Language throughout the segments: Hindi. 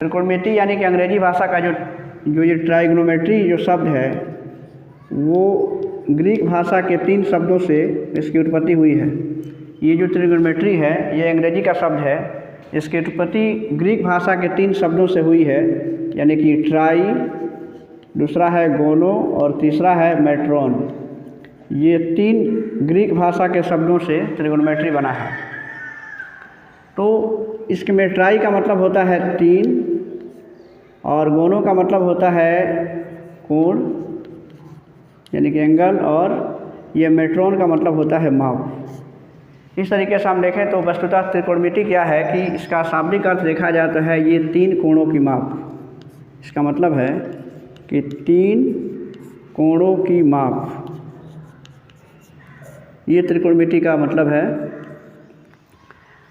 त्रिकोणमिति यानी कि अंग्रेजी भाषा का जो ये ट्राइगोनोमेट्री जो शब्द है वो ग्रीक भाषा के 3 शब्दों से इसकी उत्पत्ति हुई है। ये जो त्रिकोणमेट्री है ये अंग्रेजी का शब्द है, इसकी उत्पत्ति ग्रीक भाषा के 3 शब्दों से हुई है, यानी कि ट्राई, दूसरा है गोनो और तीसरा है मेट्रोन। ये 3 ग्रीक भाषा के शब्दों से त्रिकोणमेट्री बना है। तो इसके में ट्राई का मतलब होता है 3 और गोनो का मतलब होता है कोण यानी कि एंगल, और ये मेट्रोन का मतलब होता है माप। इस तरीके से हम देखें तो वस्तुतः त्रिकोणमिति क्या है कि इसका शाब्दिक अर्थ देखा जाता है ये 3 कोणों की माप। इसका मतलब है कि 3 कोणों की माप, ये त्रिकोणमिति का मतलब है।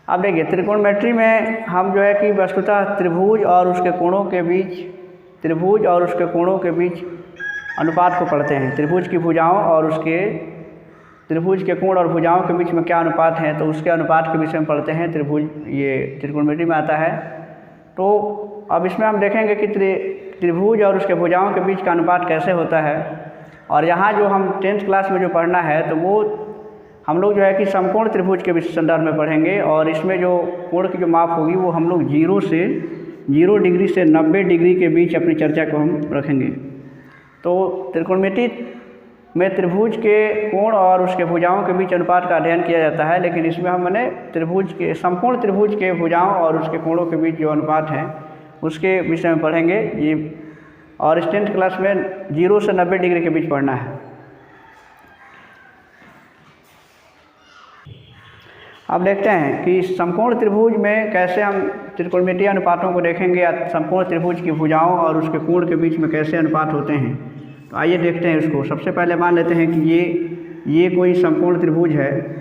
अब देखिए त्रिकोणमेट्री में हम जो है कि वस्तुतः त्रिभुज और उसके कोणों के बीच अनुपात को पढ़ते हैं। त्रिभुज की भुजाओं और उसके त्रिभुज के कोण और भुजाओं के बीच में क्या अनुपात है, तो उसके अनुपात के विषय में पढ़ते हैं। त्रिभुज ये त्रिकोणमिति में आता है। तो अब इसमें हम देखेंगे कि त्रिभुज और उसके भुजाओं के बीच का अनुपात कैसे होता है। और यहाँ जो हम 10th क्लास में जो पढ़ना है तो वो हम लोग जो है कि समकोण त्रिभुज के संदर्भ में पढ़ेंगे, और इसमें जो कोण की जो माप होगी वो हम लोग 0 डिग्री से 90 डिग्री के बीच अपनी चर्चा को हम रखेंगे। तो त्रिकोणमिति में त्रिभुज के कोण और उसके भुजाओं के बीच अनुपात का अध्ययन किया जाता है, लेकिन इसमें हम समकोण त्रिभुज के भुजाओं और उसके कोणों के बीच जो अनुपात है उसके विषय में पढ़ेंगे ये। और इस 10th क्लास में 0 से 90 डिग्री के बीच पढ़ना है। अब देखते हैं कि समकोण त्रिभुज में कैसे हम त्रिकोणमितीय अनुपातों को देखेंगे, या समकोण त्रिभुज की भुजाओं और उसके कोण के बीच में कैसे अनुपात होते हैं। तो आइए देखते हैं इसको। सबसे पहले मान लेते हैं कि ये कोई समकोण त्रिभुज है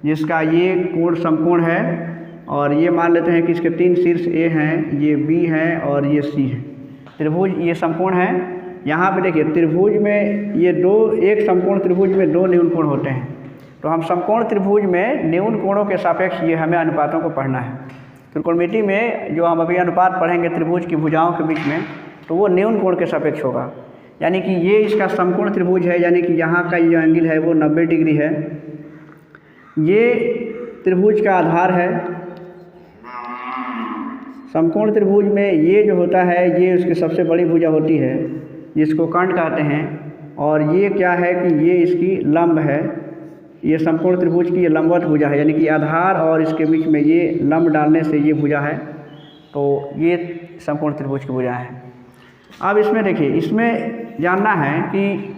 जिसका ये कोण समकोण है, और ये मान लेते हैं कि इसके 3 शीर्ष ए हैं, ये बी है और ये सी है। त्रिभुज ये समकोण है। यहाँ पे देखिए त्रिभुज में ये एक समकोण त्रिभुज में 2 न्यून कोण होते हैं। तो हम समकोण त्रिभुज में न्यून कोणों के सापेक्ष ये हमें अनुपातों को पढ़ना है। त्रिकोणमिति में जो हम अभी अनुपात पढ़ेंगे त्रिभुज की भुजाओं के बीच में, तो वो न्यून कोण के सापेक्ष होगा। यानी कि ये इसका समकोण त्रिभुज है, यानी कि यहाँ का जो एंगल है वो 90 डिग्री है। ये त्रिभुज का आधार है। समकोण त्रिभुज में ये जो होता है ये उसकी सबसे बड़ी भुजा होती है जिसको कंड कहते हैं, और ये क्या है कि ये इसकी लंब है। ये समकोण त्रिभुज की ये लंबवत भुजा है, यानी कि आधार और इसके बीच में ये लंब डालने से ये भुजा है। तो ये समकोण त्रिभुज की भुजा है। अब इसमें देखिए, इसमें जानना है कि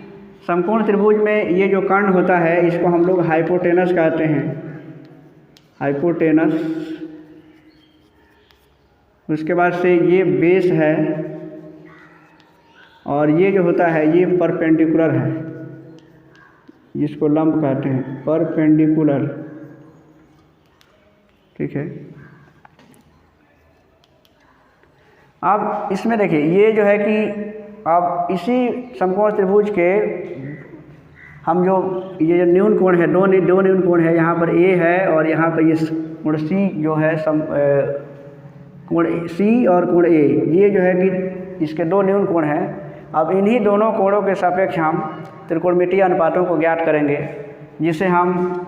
समकोण त्रिभुज में ये जो कर्ण होता है इसको हम लोग हाइपोटेनस कहते हैं। हाइपोटेनस। उसके बाद से ये बेस है, और ये जो होता है ये परपेंडिकुलर है, जिसको लंब कहते हैं, परपेंडिकुलर। ठीक है। अब इसमें देखिए ये जो है कि अब इसी समकोण त्रिभुज के हम ये जो न्यून कोण है, दो न्यून कोण है, यहाँ पर ए है और यहाँ पर ये कोण सी जो है कोण सी और कोण ए, ये जो है कि इसके 2 न्यून कोण हैं। अब इन्हीं दोनों कोणों के सापेक्ष हम त्रिकोणमितीय अनुपातों को ज्ञात करेंगे, जिसे हम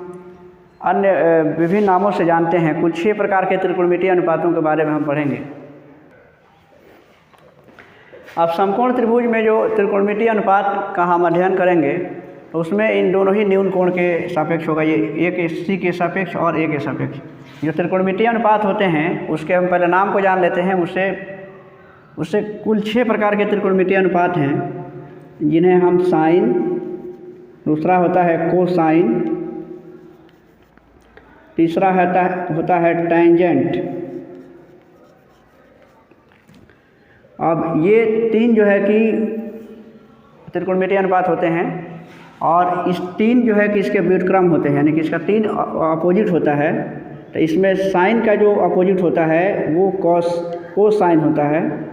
अन्य विभिन्न नामों से जानते हैं। कुल 6 प्रकार के त्रिकोणमितीय अनुपातों के बारे में हम पढ़ेंगे। अब समकोण त्रिभुज में जो त्रिकोणमितीय अनुपात का हम अध्ययन करेंगे तो उसमें इन दोनों ही न्यून कोण के सापेक्ष होगा, ये एक सी के सापेक्ष और ए के सापेक्ष। जो त्रिकोणमितीय अनुपात होते हैं उसके हम पहले नाम को जान लेते हैं। उससे कुल 6 प्रकार के त्रिकोणमितीय अनुपात हैं, जिन्हें हम साइन, दूसरा होता है कोसाइन, तीसरा होता है टैंजेंट। अब ये 3 जो है कि त्रिकोणमितीय अनुपात होते हैं, और इस 3 जो है कि इसके व्युत्क्रम होते हैं, यानी कि इसका 3 अपोजिट होता है। तो इसमें साइन का जो अपोजिट होता है वो कोसाइन होता है।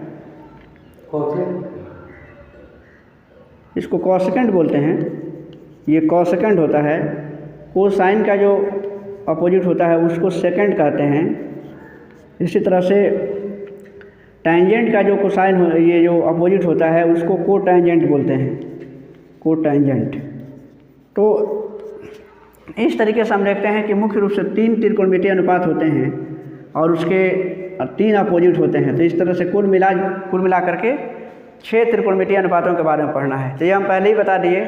इसको कोसेकेंड बोलते हैं, ये कोसेकेंड होता है। कोसाइन का जो अपोजिट होता है उसको सेकेंड कहते हैं। इसी तरह से टेंजेंट का जो कोसाइन ये जो अपोजिट होता है उसको को टेंजेंट बोलते हैं, को टेंजेंट। तो इस तरीके से हम देखते हैं कि मुख्य रूप से 3 त्रिकोणमितीय अनुपात होते हैं और उसके 3 अपोजिट होते हैं। तो इस तरह से कुल मिला करके 6 त्रिकोणमितीय अनुपातों के बारे में पढ़ना है। तो ये हम पहले ही बता दिए।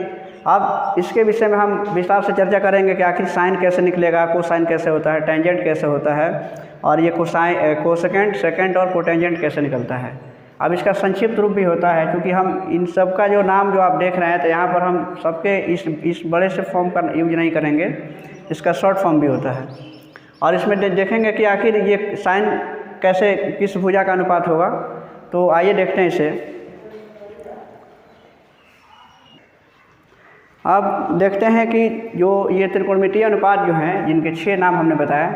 अब इसके विषय में हम विस्तार से चर्चा करेंगे कि आखिर साइन कैसे निकलेगा, कोसाइन कैसे होता है, टेंजेंट कैसे होता है और ये कोसेकेंट, सेकेंट और कोटेंजेंट कैसे निकलता है। अब इसका संक्षिप्त रूप भी होता है, क्योंकि हम इन सब का जो नाम जो आप देख रहे हैं तो यहाँ पर हम सबके इस बड़े से फॉर्म का यूज नहीं करेंगे, इसका शॉर्ट फॉर्म भी होता है। और इसमें देखेंगे कि आखिर ये साइन कैसे किस भुजा का अनुपात होगा। तो आइए देखते हैं इसे। अब देखते हैं कि जो ये त्रिकोणमितीय अनुपात जो हैं, जिनके 6 नाम हमने बताया,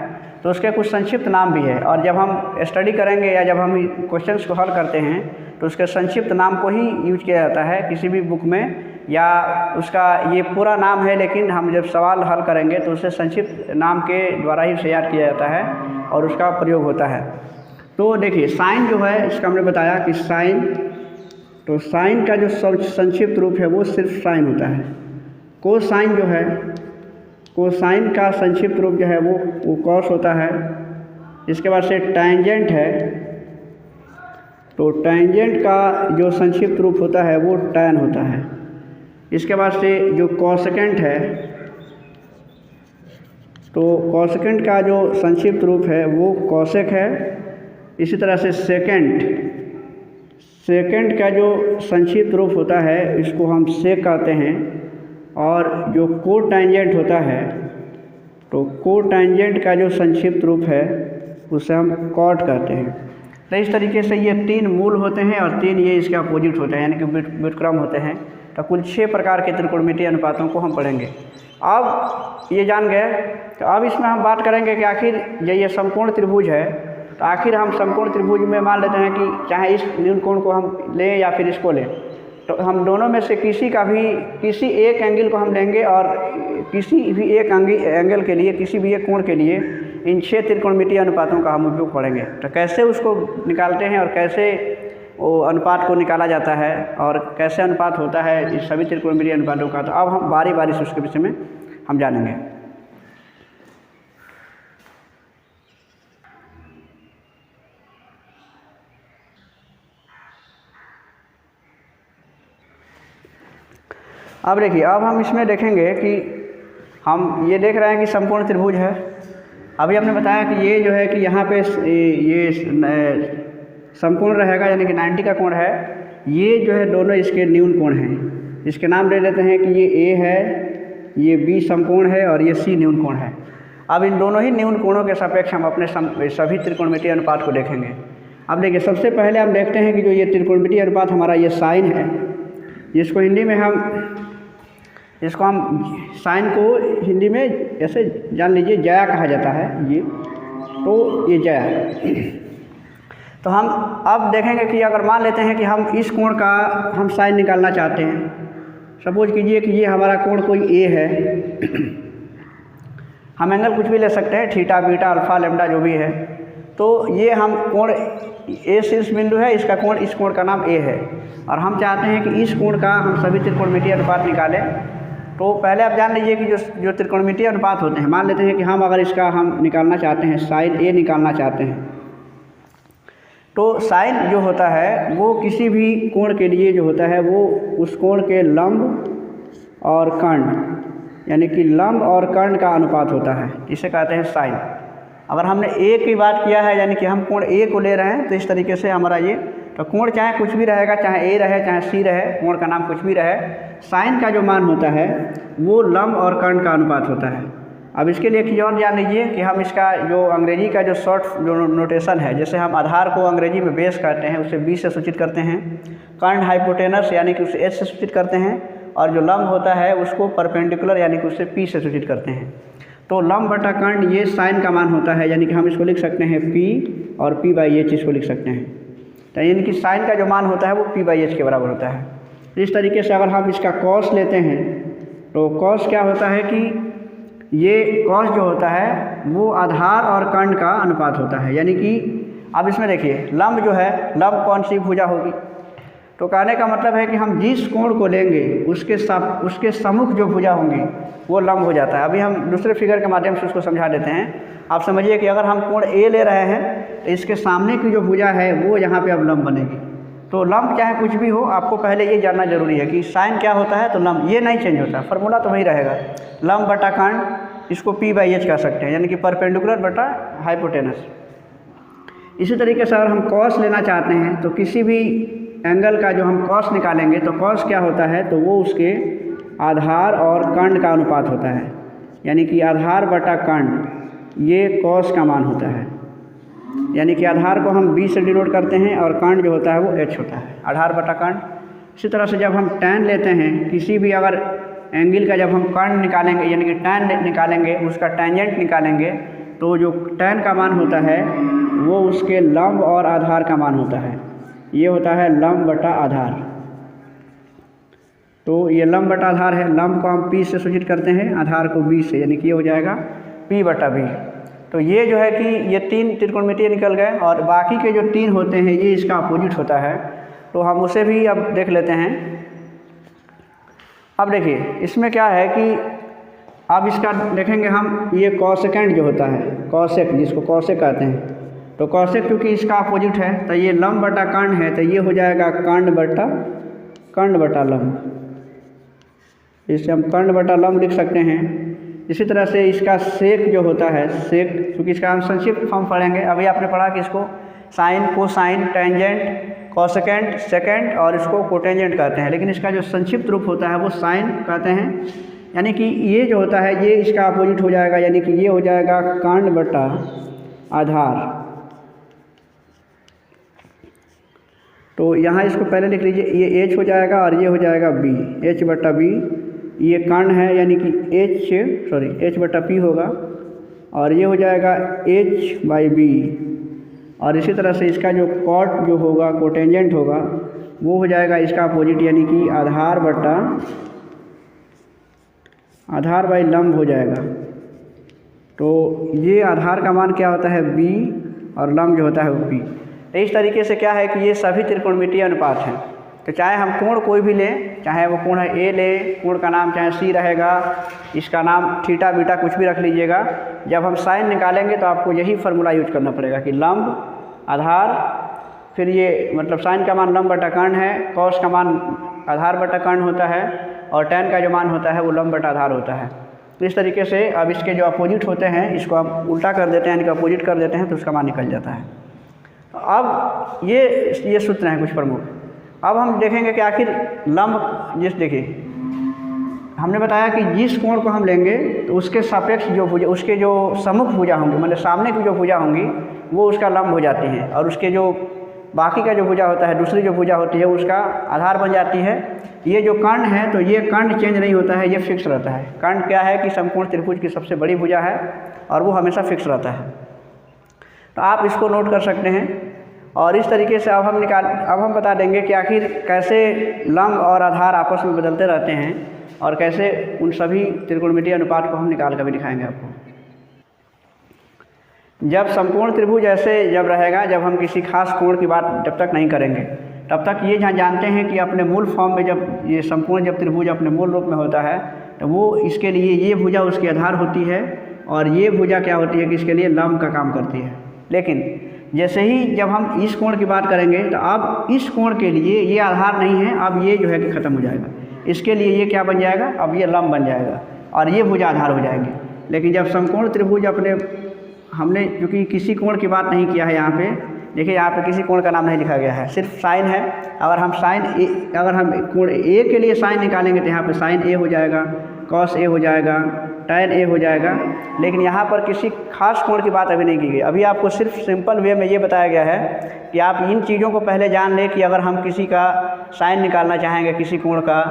तो उसके कुछ संक्षिप्त नाम भी है। और जब हम स्टडी करेंगे या जब हम क्वेश्चंस को हल करते हैं तो उसके संक्षिप्त नाम को ही यूज किया जाता है किसी भी बुक में, या उसका ये पूरा नाम है लेकिन हम जब सवाल हल करेंगे तो उसे संक्षिप्त नाम के द्वारा ही तैयार किया जाता है और उसका प्रयोग होता है। तो देखिए साइन जो है, इसका हमने बताया कि साइन, तो साइन का जो संक्षिप्त रूप है वो सिर्फ साइन होता है। कोसाइन जो है, कोसाइन का संक्षिप्त रूप जो है वो कॉस होता है। इसके बाद से टेंजेंट है, तो टेंजेंट का जो संक्षिप्त रूप होता है वो टैन होता है। इसके बाद से जो कोसेकेंट है, तो कोसेकेंट का जो संक्षिप्त रूप है वो कोसेक है। इसी तरह से सेकेंड का जो संक्षिप्त रूप होता है इसको हम सेक कहते हैं। और जो कोटेंजेंट होता है, तो कोटेंजेंट का जो संक्षिप्त रूप है उसे हम कॉट कहते हैं। तो इस तरीके से ये 3 मूल होते हैं और 3 ये इसके अपोजिट होते हैं, यानी कि व्युत्क्रम होते हैं। तो कुल 6 प्रकार के त्रिकोणमितीय अनुपातों को हम पढ़ेंगे। अब ये जान गए, तो अब इसमें हम बात करेंगे कि आखिर ये समकोण त्रिभुज है, तो आखिर हम समकोण त्रिभुज में मान लेते हैं कि चाहे इस न्यून कोण को हम लें या फिर इसको लें, तो हम दोनों में से किसी एक एंगल को हम लेंगे और किसी भी एक एंगल के लिए, किसी भी एक कोण के लिए इन 6 त्रिकोणमितीय अनुपातों का हम उपयोग पढ़ेंगे। तो कैसे उसको निकालते हैं और कैसे वो अनुपात को निकाला जाता है और कैसे अनुपात होता है इस सभी त्रिकोणमितीय अनुपातों का, तो अब हम बारी बारी से उसके विषय में हम जानेंगे। अब देखिए, अब हम इसमें देखेंगे कि हम ये देख रहे हैं कि समकोण त्रिभुज है। अभी हमने बताया कि ये जो है कि यहाँ पे ये समकोण रहेगा, यानी कि 90 का कोण है। ये जो है दोनों इसके न्यून कोण हैं। इसके नाम ले लेते हैं कि ये A है, ये B समकोण है और ये C न्यून कोण है। अब इन दोनों ही न्यून कोणों के सापेक्ष हम अपने सभी त्रिकोणमितीय अनुपात को देखेंगे। अब देखिए, सबसे पहले हम देखते हैं कि जो ये त्रिकोणमितीय अनुपात हमारा ये साइन है, जिसको हिंदी में हम साइन को हिंदी में ऐसे जान लीजिए जया कहा जाता है। ये तो ये जया। तो हम अब देखेंगे कि अगर मान लेते हैं कि हम इस कोण का हम साइन निकालना चाहते हैं। सपोज कीजिए कि ये हमारा कोण कोई A है। हम एंगल कुछ भी ले सकते हैं, थीटा, बीटा, अल्फा, लैम्डा जो भी है। तो ये हम कोण A शीर्ष बिंदु है, इसका कोण, इस कोण का नाम A है और हम चाहते हैं कि इस कोण का हम सभी त्रिकोणमितीय अनुपात निकालें। तो पहले आप जान लीजिए कि जो त्रिकोणमितीय अनुपात होते हैं, मान लेते हैं कि हम अगर इसका हम निकालना चाहते हैं, साइन A निकालना चाहते हैं, तो साइन जो होता है वो किसी भी कोण के लिए जो होता है वो उस कोण के लंब और कर्ण, यानी कि लंब और कर्ण का अनुपात होता है, इसे कहते हैं साइन। अगर हमने A की बात किया है, यानी कि हम कोण A को ले रहे हैं, तो इस तरीके से हमारा ये, तो कोण चाहे कुछ भी रहेगा, चाहे A रहे चाहे C रहे, कोण का नाम कुछ भी रहे, साइन का जो मान होता है वो लंब और कर्ण का अनुपात होता है। अब इसके लिए एक और जान लीजिए कि हम इसका जो अंग्रेजी का जो शॉर्ट जो नोटेशन है, जैसे हम आधार को अंग्रेजी में बेस कहते हैं, उसे B से सूचित करते हैं। कर्ण हाइपोटेनस यानी कि उसे H से सूचित करते हैं, और जो लंब होता है उसको परपेंडिकुलर यानी कि उसे P से सूचित करते हैं। तो लंब बटा कर्ण ये साइन का मान होता है, यानी कि हम इसको लिख सकते हैं P और P/H इसको लिख सकते हैं। तो यानी कि साइन का जो मान होता है वो P/H के बराबर होता है। इस तरीके से अगर हम इसका कॉस लेते हैं, तो कॉस क्या होता है कि ये कॉस जो होता है वो आधार और कर्ण का अनुपात होता है, यानी कि अब इसमें देखिए लंब जो है, लंब कौन सी भुजा होगी, तो कहने का मतलब है कि हम जिस कोण को लेंगे उसके सम्मुख जो भुजा होंगी वो लंब हो जाता है। अभी हम दूसरे फिगर के माध्यम से उसको समझा देते हैं। आप समझिए कि अगर हम कोण ए ले रहे हैं तो इसके सामने की जो भुजा है वो यहाँ पे अब लंब बनेगी। तो लंब चाहे कुछ भी हो, आपको पहले ये जानना जरूरी है कि साइन क्या होता है, तो लंब ये नहीं चेंज होता, फार्मूला तो वही रहेगा, लंब बटा कर्ण, इसको P/H कह सकते हैं, यानी कि परपेंडिकुलर बटा हाइपोटेनस। इसी तरीके से अगर हम कॉस लेना चाहते हैं तो किसी भी एंगल का जो हम कॉस निकालेंगे तो कॉस क्या होता है, तो वो उसके आधार और कर्ण का अनुपात होता है, यानी कि आधार बटा कर्ण, ये कॉस का मान होता है। यानी कि आधार को हम B से डिनोट करते हैं और कर्ण जो होता है वो H होता है, आधार बटा कर्ण। इसी तरह से जब हम tan लेते हैं, किसी भी अगर एंगल का जब हम कर्ण निकालेंगे यानी कि tan निकालेंगे, उसका टेंजेंट निकालेंगे, तो जो tan का मान होता है वो उसके लंब और आधार का मान होता है, ये होता है लंब बटा आधार। तो ये लंब बटा आधार है, लंब को हम P से सूचित करते हैं, आधार को B से, यानी कि ये हो जाएगा P/B। तो ये जो है कि ये 3 त्रिकोणमितीय निकल गए और बाकी के जो 3 होते हैं ये इसका अपोजिट होता है, तो हम उसे भी अब देख लेते हैं। अब देखिए इसमें क्या है कि अब इसका देखेंगे हम, ये कॉसेकेंट जो होता है, कॉसेक जिसको कॉसेक कहते हैं, तो कॉसेक क्योंकि इसका अपोजिट है तो ये लंब बटा कर्ण है, तो ये हो जाएगा कर्ण बटा लंब, इसे हम कर्ण बटा लंब लिख सकते हैं। इसी तरह से इसका सेक जो होता है, सेक क्योंकि इसका हम संक्षिप्त फॉर्म पढ़ेंगे, अभी आपने पढ़ा कि इसको साइन, कोसाइन, टेंजेंट, कॉसेकेंट, सेकेंट और इसको कोटेंजेंट कहते हैं, लेकिन इसका जो संक्षिप्त रूप होता है वो साइन कहते हैं। यानी कि ये जो होता है ये इसका अपोजिट हो जाएगा, यानी कि ये हो जाएगा कर्ण बटा आधार। तो यहाँ इसको पहले लिख लीजिए, ये H हो जाएगा और ये हो जाएगा B, H/B, ये कर्ण है यानी कि H/P होगा और ये हो जाएगा H/B। और इसी तरह से इसका जो कॉट जो होगा, कोटेंजेंट होगा, वो हो जाएगा इसका अपोजिट, यानी कि आधार बाई लंब हो जाएगा। तो ये आधार का मान क्या होता है B और लंब जो होता है वो P। तो इस तरीके से क्या है कि ये सभी त्रिकोणमितीय अनुपात हैं। तो चाहे हम कोण कोई भी लें, चाहे वो कोण है A लें, कोण का नाम चाहे C रहेगा, इसका नाम थीटा बीटा कुछ भी रख लीजिएगा, जब हम साइन निकालेंगे तो आपको यही फार्मूला यूज करना पड़ेगा कि लंब आधार, फिर ये मतलब साइन का मान लंब बटा कर्ण है, कॉस का मान आधार बटा कर्ण होता है और tan का जो मान होता है वो लंब बटा आधार होता है। तो इस तरीके से अब इसके जो अपोजिट होते हैं इसको हम उल्टा कर देते हैं, यानी कि अपोजिट कर देते हैं तो उसका मान निकल जाता है। अब ये सूत्र हैं कुछ प्रमुख। अब हम देखेंगे कि आखिर लंब, देखिए हमने बताया कि जिस कोण को हम लेंगे तो उसके सापेक्ष जो भुजा, उसके जो सम्मुख भुजा होंगी, मतलब सामने की जो भुजा होंगी वो उसका लंब हो जाती हैं और उसके जो बाकी का जो भुजा होता है, दूसरी जो भुजा होती है उसका आधार बन जाती है। ये जो कर्ण है तो ये कर्ण चेंज नहीं होता है, ये फिक्स रहता है। कर्ण क्या है कि समकोण त्रिभुज की सबसे बड़ी भुजा है और वो हमेशा फिक्स रहता है। तो आप इसको नोट कर सकते हैं। और इस तरीके से अब हम बता देंगे कि आखिर कैसे लंब और आधार आपस में बदलते रहते हैं और कैसे उन सभी त्रिकोणमितीय अनुपात को हम निकाल कर भी दिखाएंगे आपको। जब समकोण त्रिभुज ऐसे जब रहेगा, जब हम किसी खास कोण की बात जब तक नहीं करेंगे तब तक ये जानते हैं कि अपने मूल फॉर्म में जब ये समकोण जब त्रिभुज अपने मूल रूप में होता है तो वो इसके लिए ये भुजा उसकी आधार होती है और ये भुजा क्या होती है कि इसके लिए लंब का काम करती है। लेकिन जैसे ही जब हम इस कोण की बात करेंगे तो अब इस कोण के लिए ये आधार नहीं है, अब ये जो है कि ख़त्म हो जाएगा। इसके लिए ये क्या बन जाएगा, अब ये लंब बन जाएगा और ये भुजा आधार हो जाएगी। लेकिन जब समकोण त्रिभुज हमने क्योंकि किसी कोण की बात नहीं किया है यहाँ पे, देखिए यहाँ पे किसी कोण का नाम नहीं लिखा गया है, सिर्फ साइन है। अगर हम कोण ए के लिए साइन निकालेंगे तो यहाँ पे साइन ए हो जाएगा, कॉस ए हो जाएगा, tan ए हो जाएगा। लेकिन यहाँ पर किसी खास कोण की बात अभी नहीं की गई। अभी आपको सिर्फ सिंपल वे में ये बताया गया है कि आप इन चीज़ों को पहले जान लें कि अगर हम किसी का साइन निकालना चाहेंगे, किसी कोण का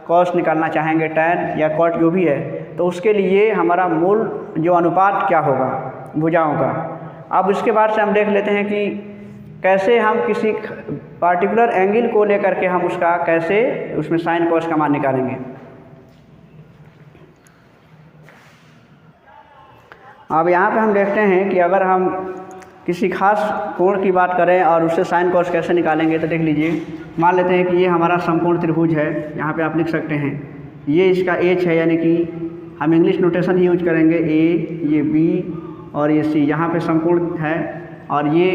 कॉस निकालना चाहेंगे, tan या कॉट जो भी है, तो उसके लिए हमारा मूल जो अनुपात क्या होगा भुजाओं का। अब इसके बाद से हम देख लेते हैं कि कैसे हम किसी पार्टिकुलर एंगल को लेकर के हम कैसे उसमें साइन कॉस का मान निकालेंगे। अब यहाँ पे हम देखते हैं कि अगर हम किसी खास कोण की बात करें और उससे साइन कॉस कैसे निकालेंगे, तो देख लीजिए, मान लेते हैं कि ये हमारा समकोण त्रिभुज है। यहाँ पे आप लिख सकते हैं ये इसका एच है, यानी कि हम इंग्लिश नोटेशन ही यूज करेंगे, ए, ये बी और ये सी। यहाँ पे समकोण है और ये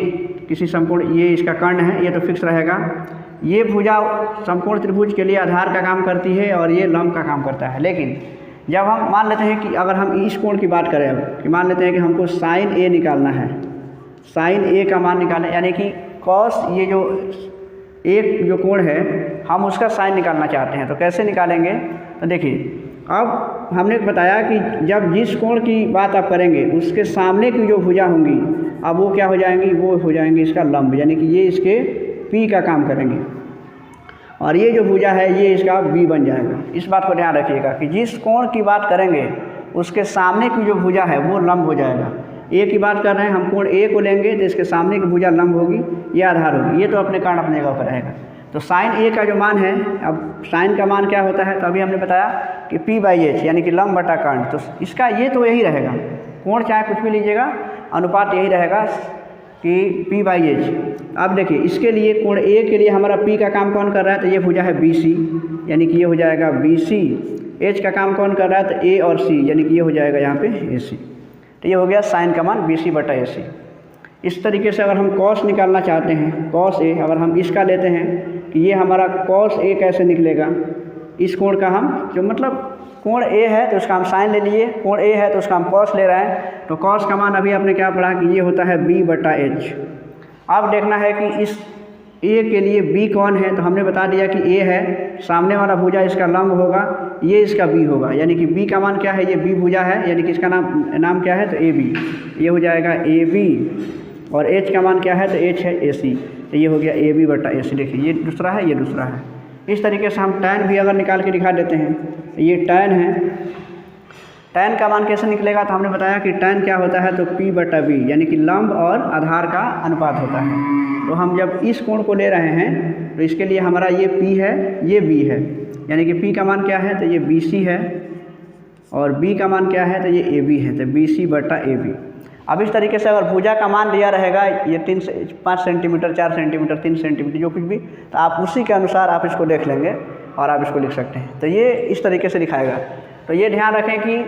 किसी समकोण, ये इसका कर्ण है, ये तो फिक्स रहेगा। ये भुजा समकोण त्रिभुज के लिए आधार का काम करती है और ये लंब का काम करता है। लेकिन जब हम मान लेते हैं कि अगर हम इस कोण की बात करें, अब कि मान लेते हैं कि हमको साइन ए निकालना है, साइन ए का मान निकालना, यानी कि कॉस, ये जो एक जो कोण है हम उसका साइन निकालना चाहते हैं, तो कैसे निकालेंगे। तो देखिए, अब हमने बताया कि जब जिस कोण की बात आप करेंगे उसके सामने की जो भुजा होंगी, अब वो क्या हो जाएंगी, वो हो जाएंगी इसका लंब, यानी कि ये इसके पी का काम करेंगे और ये जो भुजा है ये इसका बी बन जाएगा। इस बात को ध्यान रखिएगा कि जिस कोण की बात करेंगे उसके सामने की जो भुजा है वो लंब हो जाएगा। ए की बात कर रहे हैं, हम कोण ए को लेंगे तो इसके सामने की भुजा लंब होगी, ये आधार होगी, ये तो अपने कारण अपने जगह पर रहेगा। तो साइन ए का जो मान है, अब साइन का मान क्या होता है, तो अभी हमने बताया कि p/h, यानी कि लंब बटा कर्ण। तो इसका ये तो यही रहेगा, कोण चाहे कुछ भी लीजिएगा, अनुपात यही रहेगा कि p/h। अब देखिए, इसके लिए कोण ए के लिए हमारा p का काम कौन कर रहा है, तो ये भुजा है BC, यानी कि ये हो जाएगा BC। h का काम कौन कर रहा है, तो A और C, यानी कि ये हो जाएगा यहाँ पे AC। तो ये हो गया साइन का मान BC/AC। इस तरीके से अगर हम कॉस निकालना चाहते हैं, कॉस ए, अगर हम इसका लेते हैं कि ये हमारा कॉस ए कैसे निकलेगा, इस कोण का हम जो मतलब कोण ए है तो उसका हम साइन ले लिए, कोण ए है तो उसका हम कॉस ले रहे हैं। तो कॉस का मान अभी आपने क्या पढ़ा कि ये होता है B/H। अब देखना है कि इस ए के लिए बी कौन है, तो हमने बता दिया कि ए है, सामने वाला भुजा इसका लंब होगा, ये इसका बी होगा, यानी कि बी का मान क्या है, ये बी भुजा है, यानी कि इसका नाम क्या है, तो ए बी, ये हो जाएगा ए बी। और एच का मान क्या है, तो एच है ए सी, तो ये हो गया AB/AC। देखिए, ये दूसरा है, ये दूसरा है। इस तरीके से हम टैन भी अगर निकाल के दिखा देते हैं, ये टैन है, टैन का मान कैसे निकलेगा, तो हमने बताया कि टैन क्या होता है, तो P/B, यानी कि लंब और आधार का अनुपात होता है। तो हम जब इस कोण को ले रहे हैं तो इसके लिए हमारा ये P है, ये B है, यानी कि P का मान क्या है, तो ये BC है और B का मान क्या है, तो ये AB है, तो BC/AB। अब इस तरीके से अगर भुजा का मान दिया रहेगा ये 3 से 5 सेंटीमीटर, 4 सेंटीमीटर, 3 सेंटीमीटर, जो कुछ भी, तो आप उसी के अनुसार आप इसको देख लेंगे और आप इसको लिख सकते हैं। तो ये इस तरीके से दिखाएगा। तो ये ध्यान रखें कि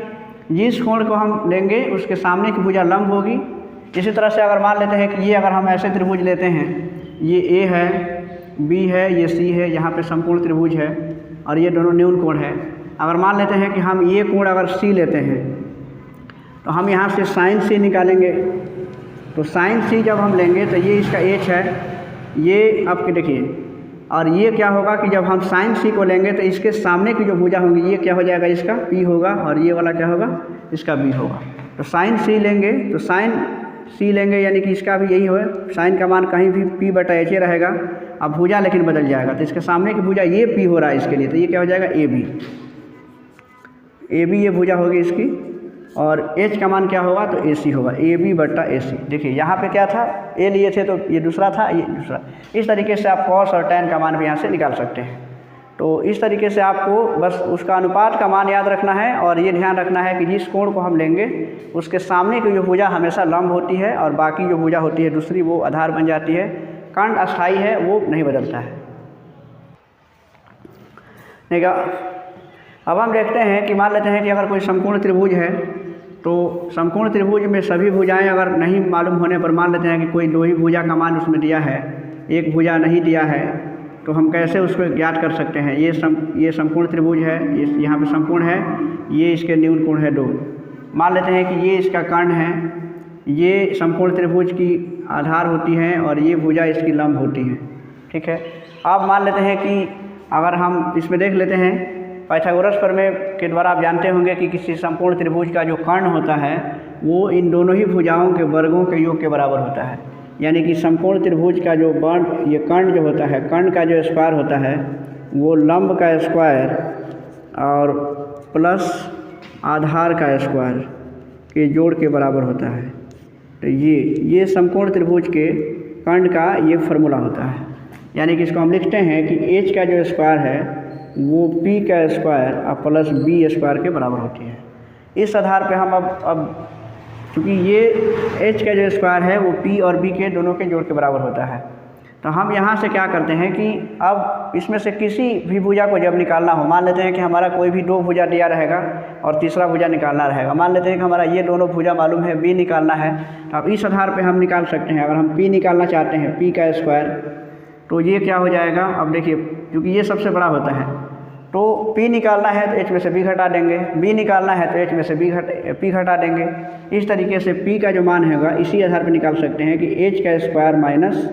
जिस कोण को हम लेंगे उसके सामने की भुजा लंब होगी। इसी तरह से अगर मान लेते हैं कि ये अगर हम ऐसे त्रिभुज लेते हैं, ये A है, B है, ये C है, यहाँ पे संपूर्ण त्रिभुज है और ये दोनों न्यून कोण है। अगर मान लेते हैं कि हम ये कोण अगर C लेते हैं तो हम यहाँ से साइन C निकालेंगे। तो साइन C जब हम लेंगे तो ये इसका H है, ये आपके देखिए, और ये क्या होगा कि जब हम साइन C को लेंगे तो इसके सामने की जो भुजा होंगी ये क्या हो जाएगा, इसका P होगा और ये वाला क्या होगा, इसका B होगा। तो साइन C लेंगे तो साइन C लेंगे, यानी कि इसका भी यही हो, साइन का मान कहीं भी P/H रहेगा। अब भुजा लेकिन बदल जाएगा, तो इसके सामने की भुजा ये P हो रहा है इसके लिए, तो ये क्या हो जाएगा, AB ये भुजा होगी इसकी, और H का मान क्या होगा, तो AC होगा, AB/AC। देखिए यहाँ पे क्या था, A लिए थे तो ये दूसरा था, ये दूसरा। इस तरीके से आप कॉस और टैन का मान भी यहाँ से निकाल सकते हैं। तो इस तरीके से आपको बस उसका अनुपात का मान याद रखना है और ये ध्यान रखना है कि जिस कोण को हम लेंगे उसके सामने की जो भुजा हमेशा लंब होती है और बाकी जो भुजा होती है दूसरी वो आधार बन जाती है। कर्ण अस्थायी है, वो नहीं बदलता है। ठीक है, अब हम देखते हैं कि मान लेते हैं कि अगर कोई समकोण त्रिभुज है तो समकोण त्रिभुज में सभी भुजाएं अगर नहीं मालूम होने पर मान लेते हैं कि कोई दो ही भुजा का मान उसमें दिया है, एक भुजा नहीं दिया है, तो हम कैसे उसको ज्ञात कर सकते हैं। ये समकोण त्रिभुज है, ये यहाँ पे समकोण है, ये इसके न्यून कोण है 2। मान लेते हैं कि ये इसका कर्ण है, ये समकोण त्रिभुज की आधार होती है और ये भुजा इसकी लंब होती है। ठीक है, अब मान लेते हैं कि अगर हम इसमें देख लेते हैं पाइथागोरस प्रमेय के द्वारा आप जानते होंगे कि किसी समकोण त्रिभुज का जो कर्ण होता है वो इन दोनों ही भुजाओं के वर्गों के योग के बराबर होता है। यानी कि समकोण त्रिभुज का जो ये कर्ण जो होता है, कर्ण का जो स्क्वायर होता है वो लंब का स्क्वायर और प्लस आधार का स्क्वायर के जोड़ के बराबर होता है। तो ये समकोण त्रिभुज के कर्ण का ये फार्मूला होता है। यानी कि इसको हम लिखते हैं कि h का जो स्क्वायर है वो p का स्क्वायर और प्लस b स्क्वायर के बराबर होती है। इस आधार पे हम अब क्योंकि ये एच का जो स्क्वायर है वो पी और बी के दोनों के जोड़ के बराबर होता है। तो हम यहाँ से क्या करते हैं कि अब इसमें से किसी भी भुजा को जब निकालना हो, मान लेते हैं कि हमारा कोई भी दो भुजा दिया रहेगा और तीसरा भुजा निकालना रहेगा। मान लेते हैं कि हमारा ये दोनों भुजा मालूम है, बी निकालना है, तो अब इस आधार पे हम निकाल सकते हैं। अगर हम पी निकालना चाहते हैं, पी का स्क्वायर, तो ये क्या हो जाएगा, अब देखिए क्योंकि ये सबसे बड़ा होता है, तो पी निकालना है तो एच में से बी घटा देंगे, बी निकालना है तो एच में से पी घटा देंगे। इस तरीके से पी का जो मान होगा इसी आधार पर निकाल सकते हैं कि एच का स्क्वायर माइनस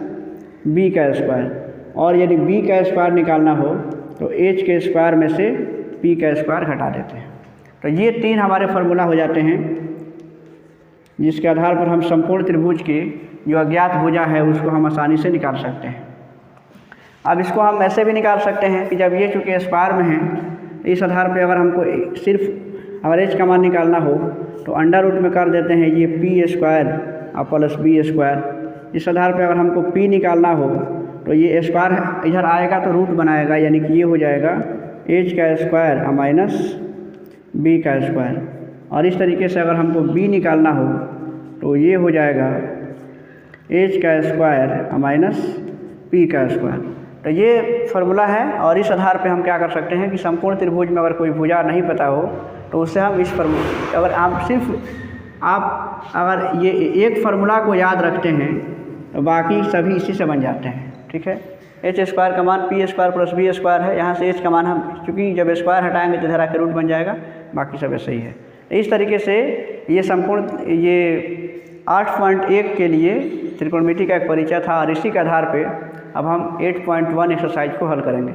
बी का स्क्वायर, और यदि बी का स्क्वायर निकालना हो तो एच के स्क्वायर में से पी का स्क्वायर घटा देते हैं। तो ये तीन हमारे फार्मूला हो जाते हैं जिसके आधार पर हम संपूर्ण त्रिभुज के जो अज्ञात भुजा है उसको हम आसानी से निकाल सकते हैं। अब इसको हम ऐसे भी निकाल सकते हैं कि जब ये चूँकि स्क्वायर में हैं, इस आधार पे अगर हमको सिर्फ अगर एच का मान निकालना हो तो अंडर रूट में कर देते हैं ये पी स्क्वायर और प्लस बी स्क्वायर। इस आधार पे अगर हमको पी निकालना हो तो ये स्क्वायर इधर आएगा तो रूट बनाएगा, यानी कि ये हो जाएगा एच का स्क्वायर माइनस बी का स्क्वायर। और इस तरीके से अगर हमको बी निकालना हो तो ये हो जाएगा एच का स्क्वायर माइनस पी का स्क्वायर। तो ये फार्मूला है, और इस आधार पे हम क्या कर सकते हैं कि संपूर्ण त्रिभुज में अगर कोई भुजा नहीं पता हो तो उससे हम इस फार्मूला, अगर आप अगर ये एक फार्मूला को याद रखते हैं तो बाकी सभी इसी से बन जाते हैं। ठीक है, एच स्क्वायर का मान P square plus B square है, यहाँ से एच का मान हम चूँकि जब स्क्वायर हटाएंगे तो इधर आके रूट बन जाएगा, बाकी सब ऐसे ही है। इस तरीके से ये संपूर्ण ये 8.1 के लिए त्रिकोणमिति का एक परिचय था, और इसी के आधार पे अब हम 8.1 एक्सरसाइज को हल करेंगे।